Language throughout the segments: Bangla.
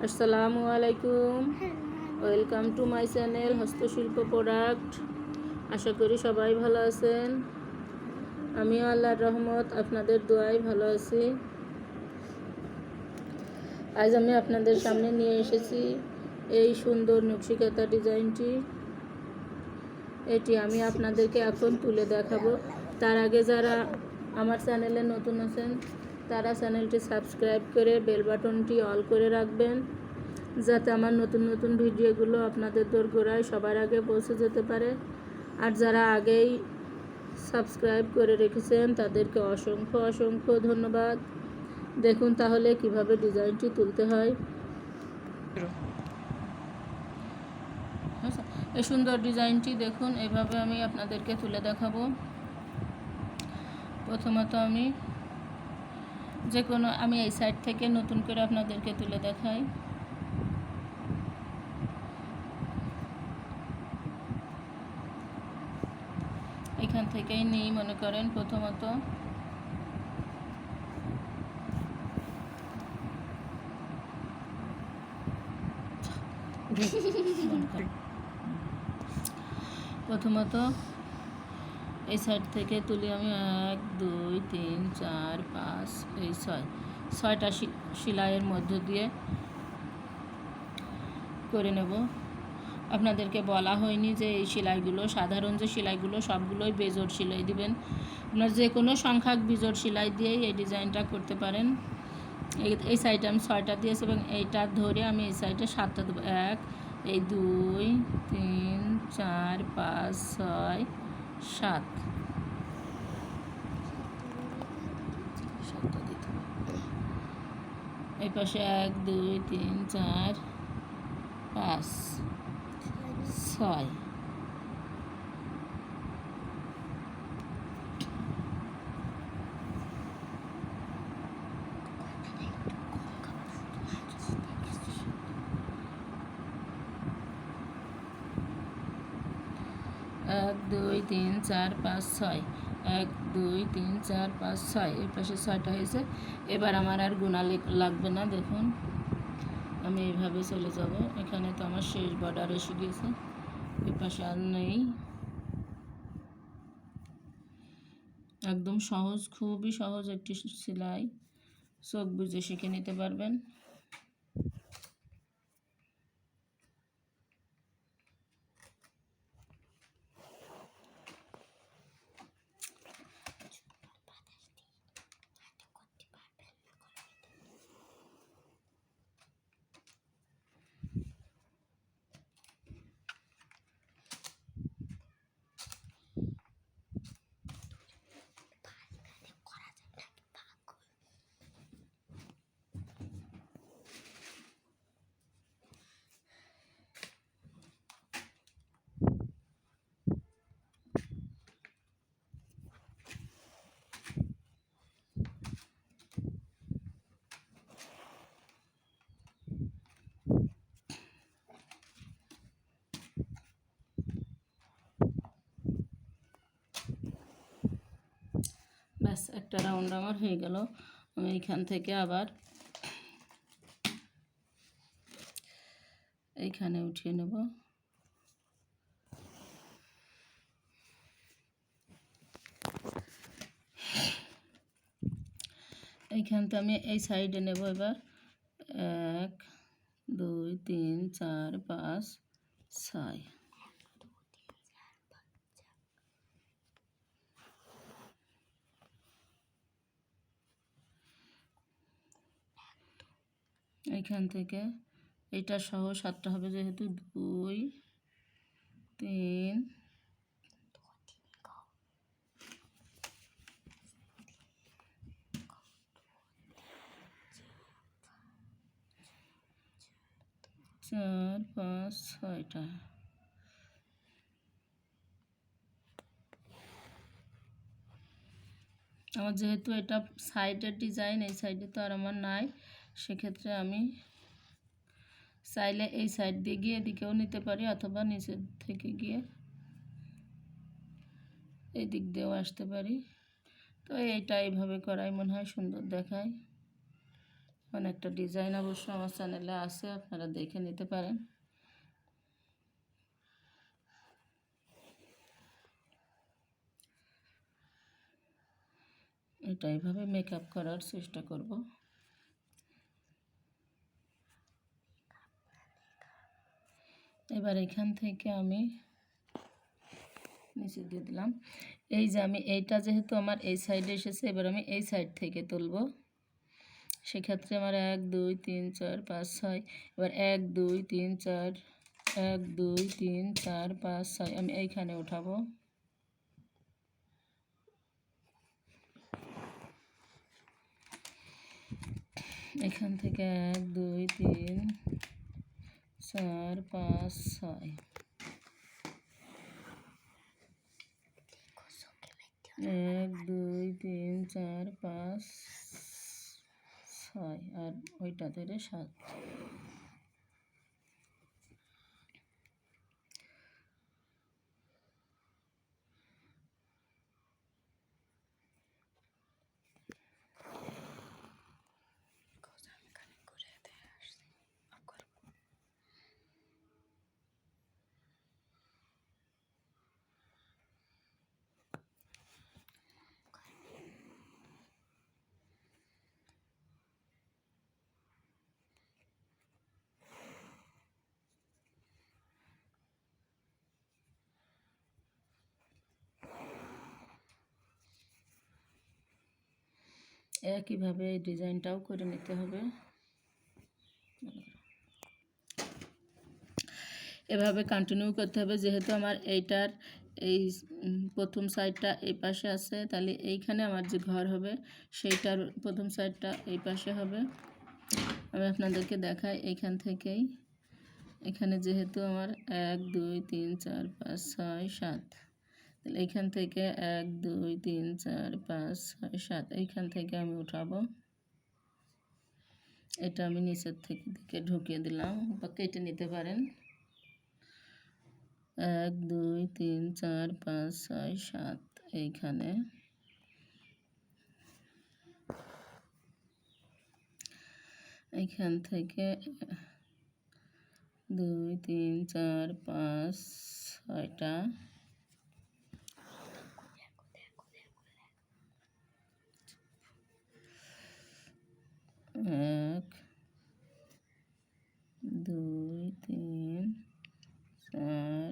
আসসালামু আলাইকুম, ওয়েলকাম টু মাই চ্যানেল হস্তশিল্প প্রোডাক্ট। আশা করি সবাই ভালো আছেন। আমিও আল্লাহর রহমত আপনাদের দোয়ায় ভালো আছি। আজ আমি আপনাদের সামনে নিয়ে এসেছি এই সুন্দর নকশিকাতা ডিজাইনটি। এটি আমি আপনাদেরকে এখন তুলে দেখাবো। তার আগে যারা আমার চ্যানেলে নতুন আছেন তারা চ্যানেলটি সাবস্ক্রাইব করে বেল বাটনটি অল করে রাখবেন, যাতে আমার নতুন নতুন ভিডিওগুলো আপনাদের দোরগোড়ায় সবার আগে পৌঁছে যেতে পারে। আর যারা আগেই সাবস্ক্রাইব করে রেখেছেন তাদেরকে অসংখ্য অসংখ্য ধন্যবাদ। দেখুন তাহলে কিভাবে ডিজাইনটি তুলতে হয়। এই সুন্দর ডিজাইনটি দেখুন, এভাবে আমি আপনাদেরকে তুলে দেখাবো। প্রথমত আমি এই সাইড থেকে নতুন করে আপনাদেরকে তুলে দেখাই। এখান থেকেই নেই, মনে করেন প্রথমত এই সাইড থেকে তুলি আমি 1 2 3 4 5 এই 6টা সেলাইয়ের মধ্য দিয়ে করে নেব। আপনাদেরকে বলা হয়নি যে এই সেলাইগুলো, সাধারণ যে সেলাইগুলো সবগুলোই বেজোড় সেলাই দিবেন। আপনার যে কোনো সংখ্যক বেজোড় সেলাই দিয়েই এই ডিজাইনটা করতে পারেন। এই সাইডে আমি 6টা দিয়েছি এবং এইটা ধরে আমি এই সাইডে 7টা দেবো। 1 এই 2 3 4 5 6 7 এই পাশে 1 2 3 4 5 6 1 2 3 4 5 6 1 2 3 4 5 6 এই পাশে 6টা হয়েছে। এবার আমার আর গোনা লাগবে না। দেখুন আমি এইভাবে চলে যাব। এখানে তো আমার শেষ বর্ডার এসে গিয়েছে, এই পাশে আর নেই। একদম সহজ, খুবই সহজ একটি সেলাই, চোখ বুজে শিখে নিতে পারবেন। ব্যাস, একটা রাউন্ড আমার হয়ে গেল। আমি এইখান থেকে আবার এইখানে উঠিয়ে নেব। এইখানটা আমি এই সাইডে নেব। এবার 1 2 3 4 5 6 এইখান থেকে এইটা সহ 7টা হবে, যেহেতু 2 3 4 5 6টা। আমার যেহেতু এটা সাইডের ডিজাইন, এই সাইডে তো আর আমার নাই, সেক্ষেত্রে আমি চাইলে এই সাইড দিয়ে গিয়ে এদিকেও নিতে পারি, অথবা নিচের থেকে গিয়ে এই দিক দিয়েও আসতে পারি। তো এইটা এইভাবে করাই মনে হয় সুন্দর দেখায়। অনেকটা ডিজাইন অবশ্য আমার চ্যানেলে আছে, আপনারা দেখে নিতে পারেন। এটা এইভাবে মেকআপ করার চেষ্টা করব। এবার এখান থেকে আমি নিচে দিয়ে দিলাম। এই যে আমি এইটা যেহেতু আমার এই সাইডে এসেছে, এবার আমি এই সাইড থেকে তুলব। সেক্ষেত্রে আমার 1 2 3 4 5 6, এবার 1 2 3 4, 1 2 3 4 5 6 আমি এইখানে উঠাবো। এখান থেকে 1 2 3 4 5 6, 1 2 3 4 5 6 আর ওইটা ধরে 7। একইভাবে এই ডিজাইনটাও করে নিতে হবে। এভাবে কন্টিনিউ করতে হবে। যেহেতু আমার এইটার এই প্রথম সাইডটা এই পাশে আছে, তাহলে এইখানে আমার যে ঘর হবে সেইটার প্রথম সাইডটা এই পাশে হবে। আমি আপনাদেরকে দেখাই এইখান থেকেই। এখানে যেহেতু আমার 1 2 3 4 5 6 7, তাহলে এইখান থেকে 1 2 3 4 5 6 7 এইখান থেকে আমি উঠাবো। এটা আমি নিচের থেকে ঢুকিয়ে দিলাম, বা কেটে নিতে পারেন। 1 2 3 4 5 6 7 এইখানে এইখান থেকে 2 3 4 5 6টা, 1 2 3 4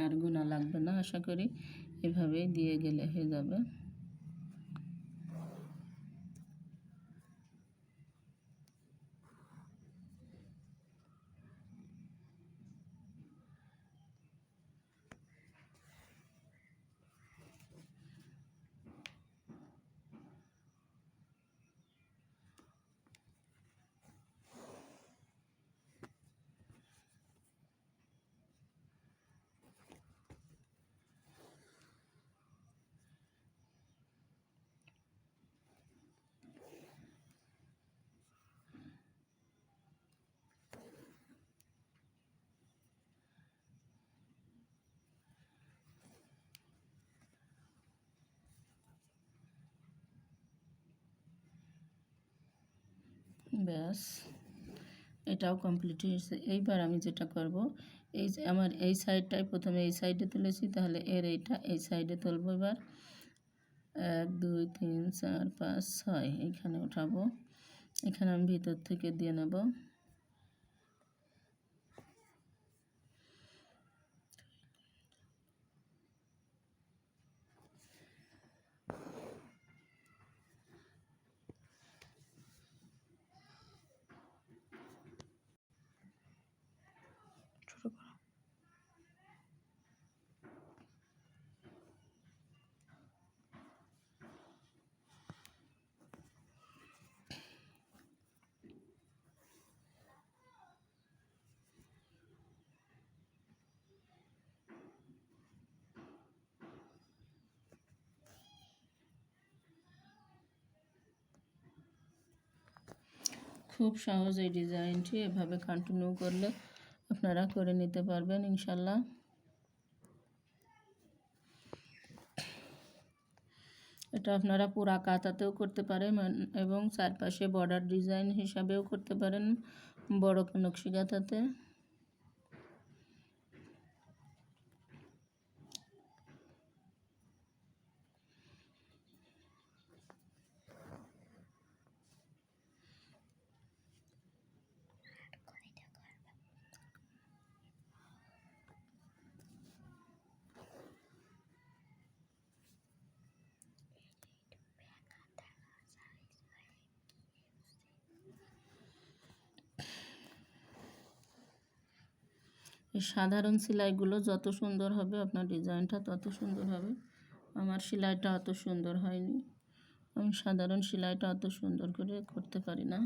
আর গোনা লাগবে না, আশা করি এভাবেই দিয়ে গেলে হয়ে যাবে। ব্যাস, এটাও কমপ্লিট হয়েছে। এইবার আমি যেটা করব, এই যে আমার এই সাইডটাই প্রথমে এই সাইডে তুলেছি, তাহলে এর এইটা এই সাইডে তুলব। এবার 1 2 3 4 5 6 এইখানে উঠাবো। এখানে আমি ভিতর থেকে দিয়ে নেব। খুব সহজ এই ডিজাইনটি, এভাবে কন্টিনিউ করলে আপনারা করে নিতে পারবেন ইনশাল্লাহ। এটা আপনারা পুরা কাঁথাতেও করতে পারেন এবং চারপাশে বর্ডার ডিজাইন হিসাবেও করতে পারেন বড় নকশি কাঁথাতে। এই সাধারণ সেলাইগুলো যত সুন্দর হবে আপনার ডিজাইনটা তত সুন্দর হবে। আমার সেলাইটা অত সুন্দর হয়নি, আমি সাধারণ সেলাইটা অত সুন্দর করে করতে পারি না,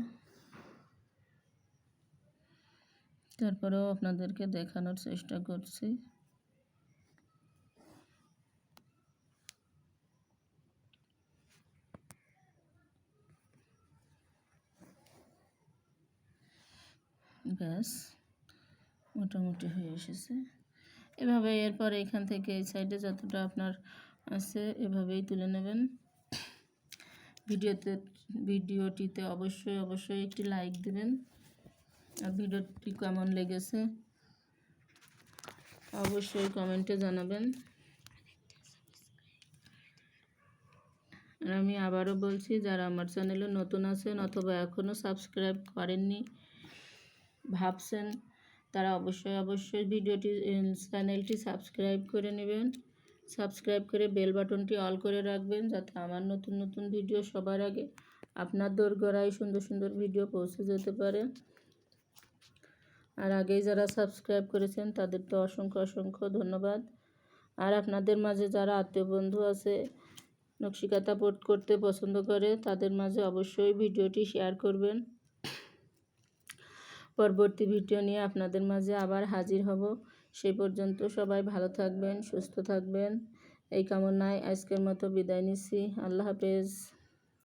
তারপরেও আপনাদেরকে দেখানোর চেষ্টা করছি। ব্যাস মোটামুটি হয়ে এসেছে। এভাবে এরপর এখান থেকে এই সাইডে যতটা আপনার আছে এভাবেই তুলে নেবেন। ভিডিওটিতে অবশ্যই একটি লাইক দিবেন, আর ভিডিওটি কেমন লেগেছে অবশ্যই কমেন্টে জানাবেন। আর আমি আবারও বলছি, যারা আমার চ্যানেলে নতুন আছেন অথবা এখনও সাবস্ক্রাইব করেননি ভাবছেন, তারা অবশ্যই চ্যানেলটি সাবস্ক্রাইব করে নেবেন। সাবস্ক্রাইব করে বেল বাটনটি অল করে রাখবেন, যাতে আমার নতুন ভিডিও সবার আগে আপনার দোরগোড়ায় সুন্দর ভিডিও পৌঁছে যেতে পারে। আর আগেই যারা সাবস্ক্রাইব করেছেন তাদের তো অসংখ্য ধন্যবাদ। আর আপনাদের মাঝে যারা আত্মীয় বন্ধু আছে নকশিকাথা করতে পছন্দ করে, তাদের মাঝে অবশ্যই ভিডিওটি শেয়ার করবেন। পরবর্তী ভিডিও নিয়ে আপনাদের মাঝে আবার হাজির হব। সেই পর্যন্ত সবাই ভালো থাকবেন, সুস্থ থাকবেন, এই কামনায় আজকের মতো বিদায় নিচ্ছি। আল্লাহ হাফেজ।